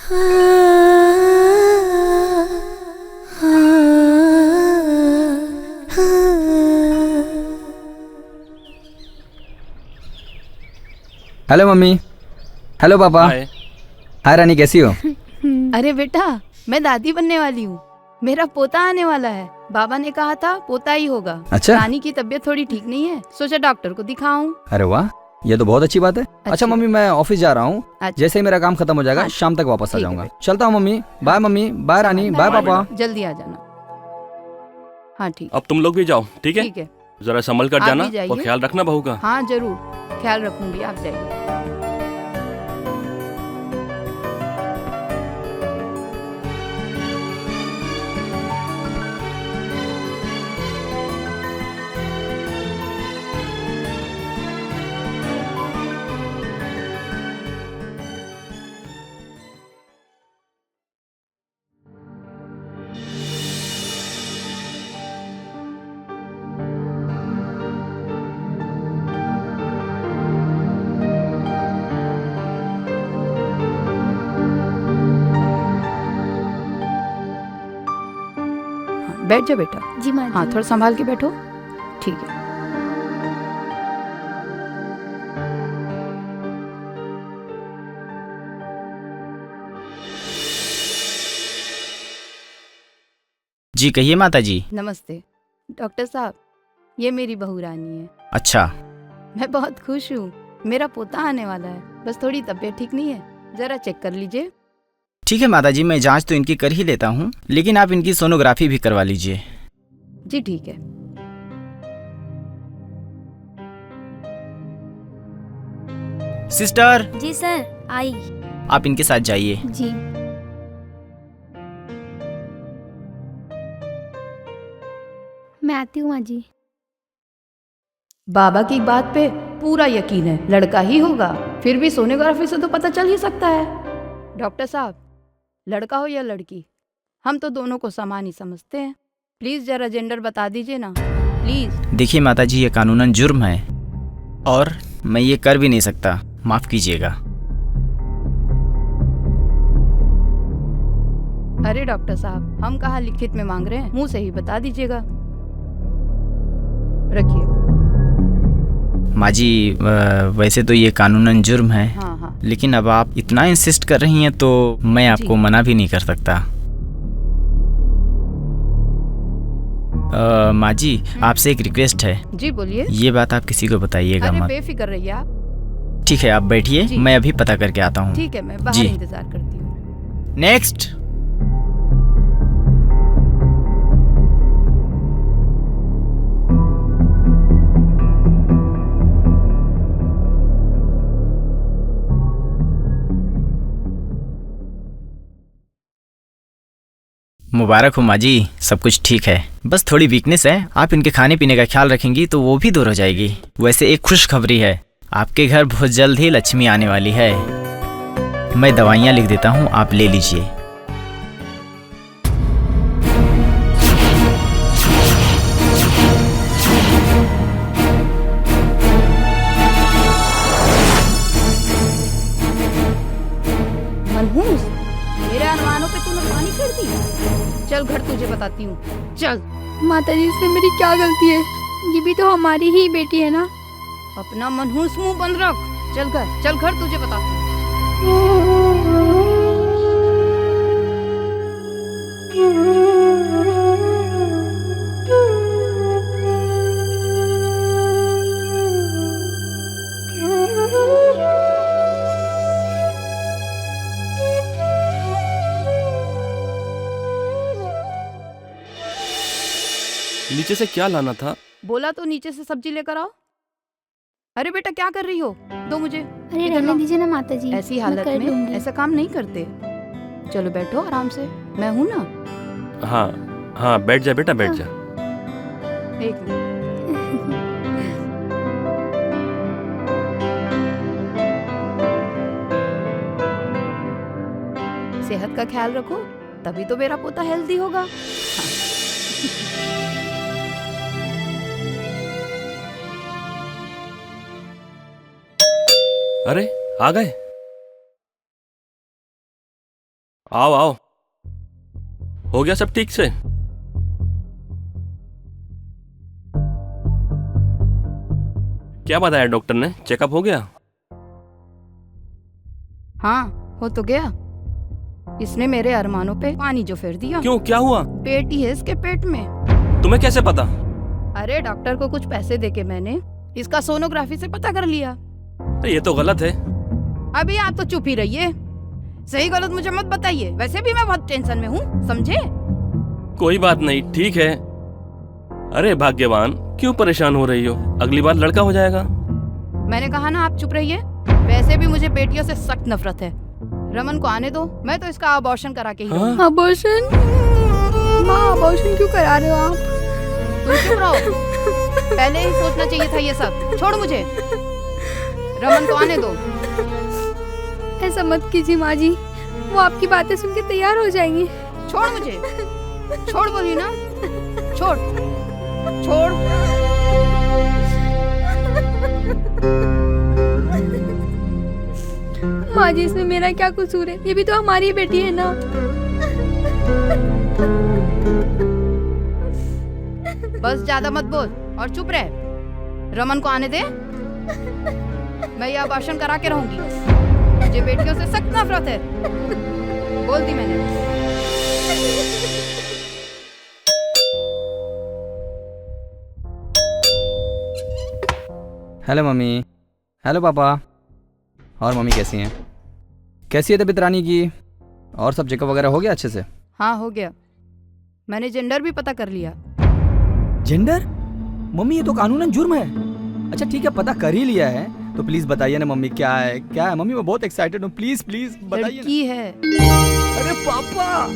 Hello mummy. Hello पापा। हाय। हाय रानी, कैसी हो? अरे बेटा, मैं दादी बनने वाली हूँ। मेरा पोता आने वाला है। बाबा ने कहा था पोता ही होगा। अच्छा। रानी की तबीयत थोड़ी ठीक नहीं है, सोचा डॉक्टर को दिखाऊं। अरे वाह, ये तो बहुत अच्छी बात है। अच्छा अच्छी मम्मी, मैं ऑफिस जा रहा हूँ। अच्छा। जैसे ही मेरा काम खत्म हो जाएगा हाँ, शाम तक वापस आ ठीक है जाऊंगा। बेटा। चलता हूँ मम्मी। बाय मम्मी, बाय रानी, बाय बाय पापा। जल्दी आ जाना। हाँ ठीक अब तुम लोग भी जाओ, ठीक है? ठीक है। जरा संभल कर आप जाना भी जाइए। और ख्याल रखना बहू का। हाँ जरूर, ख्याल रखूंगी। आप जाइए। बैठ जाओ बेटा। जी माँ हाँ जी। थोड़ा संभाल के बैठो। ठीक है। जी कहिए माता जी। नमस्ते डॉक्टर साहब, ये मेरी बहू रानी है। अच्छा, मैं बहुत खुश हूँ। मेरा पोता आने वाला है, बस थोड़ी तबीयत ठीक नहीं है, जरा चेक कर लीजिए। ठीक है माता जी, मैं जांच तो इनकी कर ही लेता हूँ, लेकिन आप इनकी सोनोग्राफी भी करवा लीजिए। जी ठीक है। सिस्टर, जी सर, आई। आप इनके साथ जाइए। जी। मैं आती हूँ माँ जी। बाबा की बात पे पूरा यकीन है, लड़का ही होगा। फिर भी सोनोग्राफी से तो पता चल ही सकता है। डॉक्टर साहब, लड़का हो या लड़की, हम तो दोनों को समान ही समझते हैं। प्लीज जरा जेंडर बता दीजिए ना, प्लीज। देखिए माता जी, ये कानूनन जुर्म है और मैं ये कर भी नहीं सकता, माफ कीजिएगा। अरे डॉक्टर साहब, हम कहाँ लिखित में मांग रहे हैं, मुंह से ही बता दीजिएगा। रखिए। माँ जी, वैसे तो ये कानूनन जुर्म है, हाँ हाँ। लेकिन अब आप इतना इंसिस्ट कर रही हैं तो मैं आपको जी। मना भी नहीं कर सकता। माँ जी, आपसे एक रिक्वेस्ट है। जी बोलिए। ये बात आप किसी को बताइएगा अरे मत। बेफिक्र रहिए आप। ठीक है, आप बैठिए, जी। मैं अभी पता करके आता हूँ। ठीक है, मैं बाहर जी। इंतजार करती हूँ। नेक्स्ट। मुबारक हो माँ जी, सब कुछ ठीक है। बस थोड़ी वीकनेस है, आप इनके खाने पीने का ख्याल रखेंगी तो वो भी दूर हो जाएगी। वैसे एक खुशखबरी है, आपके घर बहुत जल्द ही लक्ष्मी आने वाली है। मैं दवाइयाँ लिख देता हूँ, आप ले लीजिए। मनहूस, मेरे अनुमानों पे तूने पानी फेर दी। चल घर तुझे बताती हूँ, चल। माता जी, इसमें मेरी क्या गलती है? ये भी तो हमारी ही बेटी है ना। अपना मनहूस मुंह बंद रख। चल घर तुझे बताती हूँ। नीचे से क्या लाना था? बोला तो नीचे से सब्जी लेकर आओ। अरे बेटा क्या कर रही हो, दो मुझे। अरे इधर रहने लाओ। दीजिए ना माता जी, ऐसी मैं हालत कर में लूंगी। ऐसा काम नहीं करते। चलो बैठो आराम से, मैं हूं ना। हाँ हाँ, बैठ जा बेटा, बैठ जा। एक मिनट। सेहत का ख्याल रखो, तभी तो मेरा पोता हेल्दी होगा। हाँ। अरे आ गए। आओ आओ, हो गया सब ठीक से? क्या बताया डॉक्टर ने? चेकअप हो गया? हाँ, हो तो गया। इसने मेरे अरमानों पे पानी जो फेर दिया। क्यों, क्या हुआ? बेटी है इसके पेट में। तुम्हें कैसे पता? अरे डॉक्टर को कुछ पैसे देके मैंने इसका सोनोग्राफी से पता कर लिया। ये तो गलत है। अभी आप तो चुप ही रहिए, सही गलत मुझे मत बताइए। वैसे भी मैं बहुत टेंशन में हूँ, समझे? कोई बात नहीं, ठीक है। अरे भाग्यवान, क्यों परेशान हो रही हो? अगली बार लड़का हो जाएगा। मैंने कहा ना, आप चुप रहिए। वैसे भी मुझे बेटियों से सख्त नफरत है। रमन को आने दो, मैं तो इसका अबॉर्शन करा के ही रहूंगी। अबॉर्शन? माँ, अबॉर्शन क्यों करा रहे हो आप? तुम चुप रहो, पहले ही सोचना चाहिए था ये सब। छोड़ मुझे, रमन को आने दो। ऐसा मत कीजिए माँ जी, वो आपकी बातें सुन के तैयार हो जाएंगी। छोड़ मुझे, छोड़ बोली ना, छोड़ छोड़। माँ जी, इसमें मेरा क्या कसूर है? ये भी तो हमारी बेटी है ना। बस ज्यादा मत बोल और चुप रह। रमन को आने दे, मैं ये अबॉर्शन करा के रहूंगी। मुझे बेटियों से सख्त नफरत है, बोल दी मैंने। Hello mummy. हेलो पापा। और मम्मी कैसी हैं? कैसी है तबीयत रानी की? और सब चेकअप वगैरह हो गया अच्छे से? हाँ, हो गया। मैंने जेंडर भी पता कर लिया। जेंडर? मम्मी ये तो कानूनन जुर्म है। अच्छा ठीक है, पता कर ही लिया है तो प्लीज बताइए ना मम्मी, क्या है क्या है? मम्मी मैं बहुत एक्साइटेड हूँ, प्लीज प्लीज बताइए लड़की है। अरे पापा,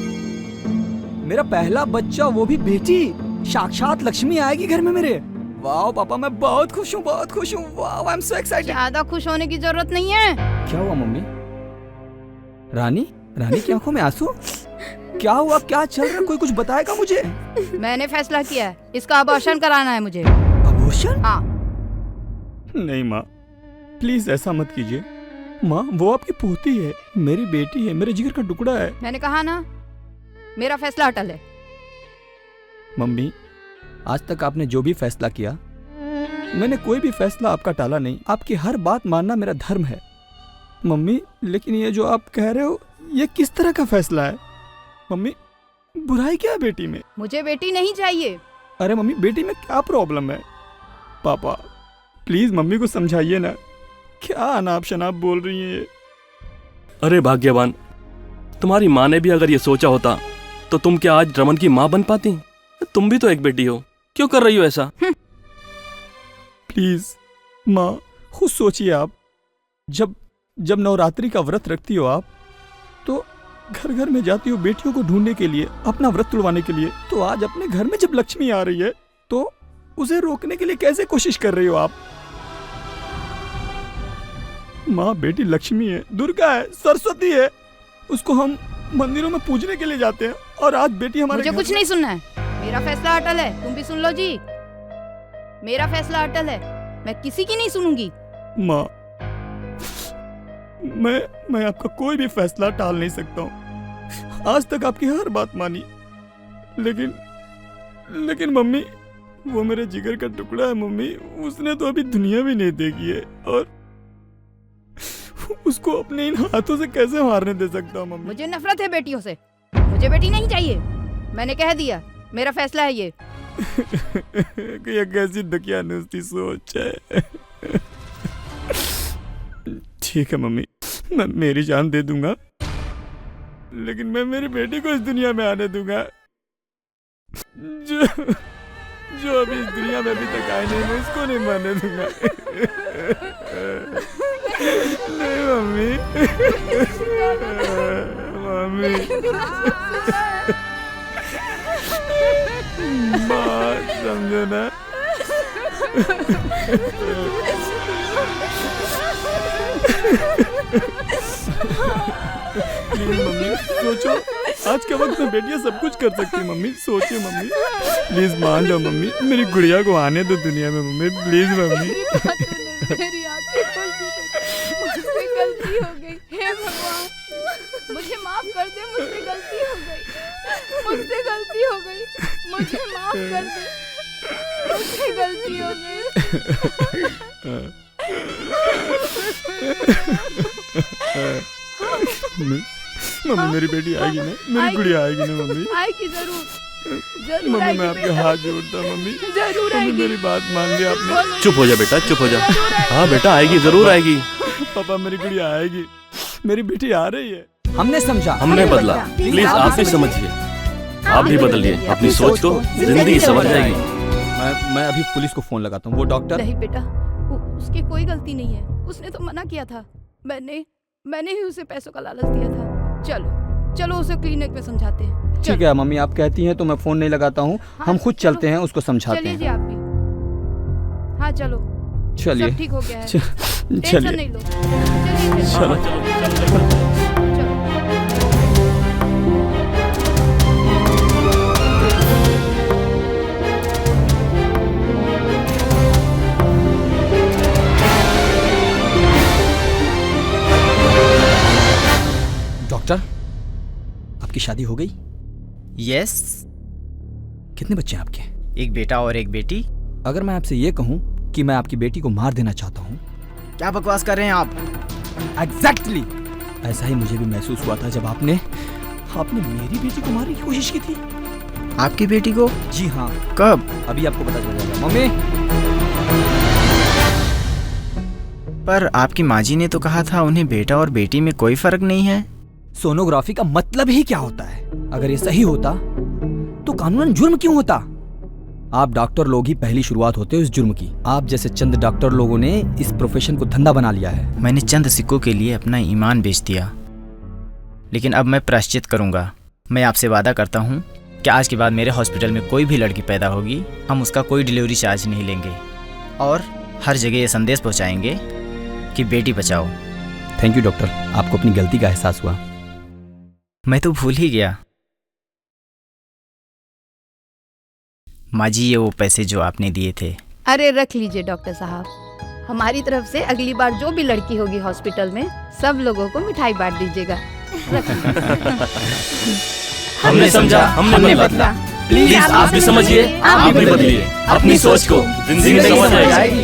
मेरा पहला बच्चा, वो भी बेटी। साक्षात लक्ष्मी आएगी घर में मेरे। वाह पापा, मैं बहुत खुश हूँ, बहुत खुश हूँ। वाह, आई एम सो एक्साइटेड। ज्यादा खुश होने की जरूरत नहीं है। क्या हुआ मम्मी? रानी, रानी की आंखों में आंसू? क्या हुआ, क्या चल रहा है? कोई कुछ बताएगा मुझे? मैंने फैसला किया है, इसका अबॉर्शन कराना है मुझे। अबॉर्शन? हाँ। नहीं माँ, प्लीज ऐसा मत कीजिए। माँ, वो आपकी पोती है, मेरी बेटी है, मेरे जिगर का टुकड़ा है। मैंने कहा ना, मेरा फैसला अटल है। मम्मी, आज तक आपने जो भी फैसला किया, मैंने कोई भी फैसला आपका टाला नहीं। आपकी हर बात मानना मेरा धर्म है। मम्मी, लेकिन ये जो आप कह रहे हो, ये किस तरह का फैसला है? मम्मी, बुराई क्या है बेटी में? मुझे बेटी नहीं चाहिए। अरे मम्मी, बेटी में क्या प्रॉब्लम है? पापा प्लीज मम्मी को समझाइए ना, क्या अनाप शनाप बोल रही हैं ये? अरे भाग्यवान, तुम्हारी माँ ने भी अगर ये सोचा होता तो तुम क्या आज रमन की माँ बन पाती? तुम भी तो एक बेटी हो, क्यों कर रही हो ऐसा? प्लीज माँ, खुद सोचिए आप। जब जब नवरात्रि का व्रत रखती हो आप, तो घर घर में जाती हो बेटियों को ढूंढने के लिए, अपना व्रत तुड़वाने के लिए। तो आज अपने घर में जब लक्ष्मी आ रही है, तो उसे रोकने के लिए कैसे कोशिश कर रही हो आप? माँ, बेटी लक्ष्मी है, दुर्गा है, सरस्वती है, उसको हम मंदिरों में पूजने के लिए जाते हैं, और आज बेटी हमारे मुझे कुछ नहीं सुनना है। मेरा फैसला अटल है, तुम भी सुन लो जी। मेरा फैसला अटल है, मैं किसी की नहीं सुनूंगी। माँ, मैं आपका कोई भी फैसला टाल नहीं सकता हूँ। आज तक आपकी हर बात मानी, लेकिन मम्मी, वो मेरे जिगर का टुकड़ा है मम्मी। उसने तो अभी दुनिया भी नहीं देखी है, और उसको अपने इन हाथों से कैसे मारने दे सकता हूँ मम्मी? मुझे नफरत है बेटियों से, मुझे बेटी नहीं चाहिए। मैंने कह दिया, मेरा फैसला है ये। ये कैसी दकियानुसी सोच है? ठीक है मम्मी, मैं मेरी जान दे दूंगा, लेकिन मैं मेरी बेटी को इस दुनिया में आने दूंगा। जो अभी इस दुनिया में अभी तक आए नहीं, मैं उसको नहीं मारने दूंगा। नहीं मम्मी, मम्मी, माँ समझो ना। मम्मी सोचो, आज के वक्त में बेटियां सब कुछ कर सकती है मम्मी। सोचिए मम्मी, प्लीज मान जाओ मम्मी, मेरी गुड़िया को आने दो दुनिया में मम्मी, प्लीज मम्मी। मेरी आंखें खोल दी, मुझसे गलती हो गई। हे भगवान, मुझे माफ कर कर दे, मुझसे गलती हो गई, मुझसे गलती हो गई, मुझे माफ कर दे, मुझसे गलती हो गई। मम्मी मेरी बेटी आएगी ना, मेरी गुड़िया आएगी ना मम्मी? आएगी जरूर, जरूर मम्मी आएगी मैं आपके बेटा। हाथ जोड़ता हूं मम्मी, जरूर मम्मी आएगी। मेरी बात मान ली आपने। चुप हो जा बेटा, चुप हो जा। हाँ बेटा आएगी, जरूर आएगी। पापा मेरी गुड़िया आएगी, मेरी बेटी आ रही है। हमने समझा, हमने बदला, प्लीज आप भी समझिए, आप भी बदलिए अपनी सोच को, जिंदगी संवर जाएगी। मैं अभी पुलिस को फोन लगाता हूँ। वो डॉक्टर नहीं बेटा, उसकी कोई गलती नहीं है, उसने तो मना किया था। मैंने ही उसे पैसों का लालच दिया था। चलो चलो उसे क्लिनिक में समझाते हैं। ठीक है मम्मी, आप कहती हैं तो मैं फोन नहीं लगाता हूँ। हाँ, हम खुद चलो। चलते हैं, उसको समझाते चलिए जी हैं। आप भी। हाँ चलो, चलिए सब ठीक हो गया है, टेंशन चलिए नहीं लो। चलिए चलो चलो चलो। डॉक्टर, आपकी शादी हो गई? यस, कितने बच्चे हैं आपके? एक बेटा और एक बेटी। अगर मैं आपसे ये कहूँ कि मैं आपकी बेटी को मार देना चाहता हूँ? क्या बकवास कर रहे हैं आप? एग्जैक्टली ऐसा ही मुझे भी महसूस हुआ था जब आपने मेरी बेटी को मारने की कोशिश की थी। आपकी बेटी को? जी हाँ, कब? अभी आपको पता चल जाएगा। मम्मी, पर आपकी माँ जी ने तो कहा था उन्हें बेटा और बेटी में कोई फर्क नहीं है। सोनोग्राफी का मतलब ही क्या होता है? अगर ये सही होता तो कानूनन जुर्म क्यों होता? आप डॉक्टर लोग ही पहली शुरुआत होते हो इस जुर्म की। आप जैसे चंद डॉक्टर लोगों ने इस प्रोफेशन को धंधा बना लिया है। मैंने चंद सिक्कों के लिए अपना ईमान बेच दिया, लेकिन अब मैं प्रायश्चित करूंगा। मैं आपसे वादा करता हूँ कि आज के बाद मेरे हॉस्पिटल में कोई भी लड़की पैदा होगी, हम उसका कोई डिलीवरी चार्ज नहीं लेंगे और हर जगह ये संदेश पहुँचाएंगे कि Beti Bachao. Thank you doctor, आपको अपनी गलती का एहसास हुआ। मैं तो भूल ही गया। माँ जी, ये वो पैसे जो आपने दिए थे। अरे रख लीजिए डॉक्टर साहब, हमारी तरफ से अगली बार जो भी लड़की होगी हॉस्पिटल में सब लोगों को मिठाई बांट दीजिएगा। रख लीजिए। हमने समझा, हमने बदला, प्लीज आप भी समझिए, आप भी बदलिए अपनी सोच को, जिंदगी संवर जाएगी।